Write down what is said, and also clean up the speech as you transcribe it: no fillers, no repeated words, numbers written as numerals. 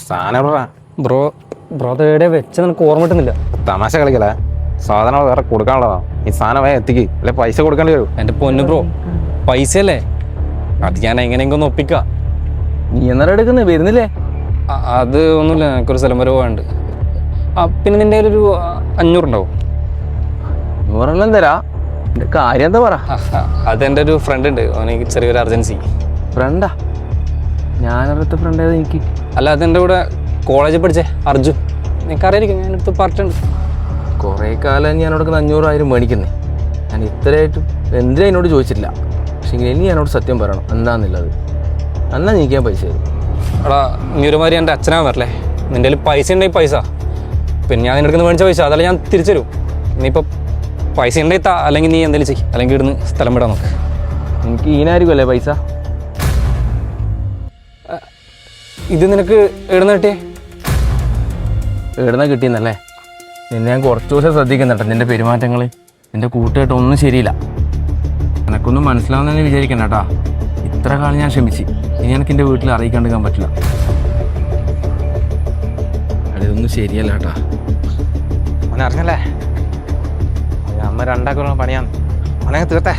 സാധനം ബ്രോ അത് എവിടെ വെച്ച് നിനക്ക് ഓർമ്മ കിട്ടുന്നില്ല. തമാശ കളിക്കല. സാധനം വേറെ കൊടുക്കാനുള്ളതാ. ഈ സാധനം വേഗം എത്തിക്ക്, അല്ലെ പൈസ കൊടുക്കേണ്ടി വരും. എൻ്റെ പൊന്നു ബ്രോ, പൈസ അല്ലേ, അത് ഞാൻ എങ്ങനെയെങ്കിലും ഒന്ന് ഒപ്പിക്കാം. നീ എന്നാലും എടുക്കുന്നത് വരുന്നില്ലേ? അത് ഒന്നുമില്ല, എനിക്കൊരു സ്ഥലം വരെ പോകാനുണ്ട്. പിന്നെ നിൻ്റെ ഒരു 500 ഉണ്ടാവും. 100 തരാ. എൻ്റെ കാര്യം എന്താ പറ? അതെൻ്റെ ഒരു ഫ്രണ്ട് ഉണ്ട്, അവനെനിക്ക് ചെറിയൊരു അർജൻസി. ഫ്രണ്ടാ? ഞാനറിയത്ത ഫ്രണ്ട് ഏതാ എനിക്ക്? അല്ല, അതെൻ്റെ കൂടെ കോളേജിൽ പഠിച്ചേ അർജുൻ. എനിക്കറിയായിരിക്കും, ഞാനെടുത്ത് പാർട്ടുണ്ട്. കുറേ കാലം ഞാനോട് 500,000 മേടിക്കുന്നേ. ഞാൻ ഇത്രയായിട്ടും എന്തിനാ എന്നോട് ചോദിച്ചിട്ടില്ല. പക്ഷേ ഇനി എന്നോട് സത്യം പറയണം എന്താണെന്നുള്ളത്. എന്നാൽ എനിക്ക് ഞാൻ പൈസ തരും. എടാ, നീ ഒരുമാതിരി എൻ്റെ അച്ഛനാ വരല്ലേ. നിൻ്റെ കയ്യിൽ പൈസ ഉണ്ടെങ്കിൽ പൈസ, പിന്നെ ഞാൻ നിൻ്റെ അടുത്ത് മേടിച്ച പൈസ അതല്ല ഞാൻ തിരിച്ചു തരും. ഇനിയിപ്പോൾ പൈസ ഉണ്ടെങ്കിൽ താ, അല്ലെങ്കിൽ നീ എന്തെങ്കിലും ചെയ്യും, അല്ലെങ്കിൽ ഇവിടുന്ന് സ്ഥലം വിടാൻ നോക്ക്. എനിക്ക് ഈനായിരിക്കും അല്ലേ പൈസ? ഇത് നിനക്ക് എവിടുന്ന് കിട്ടിയേ? എവിടുന്ന കിട്ടിയെന്നല്ലേ? നിന്നെ ഞാൻ കുറച്ച് ദിവസം ശ്രദ്ധിക്കുന്നുണ്ട്. നിൻ്റെ പെരുമാറ്റങ്ങൾ, നിൻ്റെ കൂട്ടുകെട്ടൊന്നും ശരിയില്ല. എനക്കൊന്നും മനസ്സിലാവുന്നതെന്ന് വിചാരിക്കണ്ട കേട്ടാ. ഇത്ര കാലം ഞാൻ ക്ഷമിച്ച്, ഇനി എനിക്ക് എൻ്റെ വീട്ടിൽ അറിയിക്കാണ്ടിരിക്കാൻ പറ്റില്ല. അതൊന്നും ശരിയല്ല കേട്ടാ. അവനെ അറിഞ്ഞല്ലേ, അമ്മ 2 പണിയാന്ന്. അവനെ തീർത്തേ.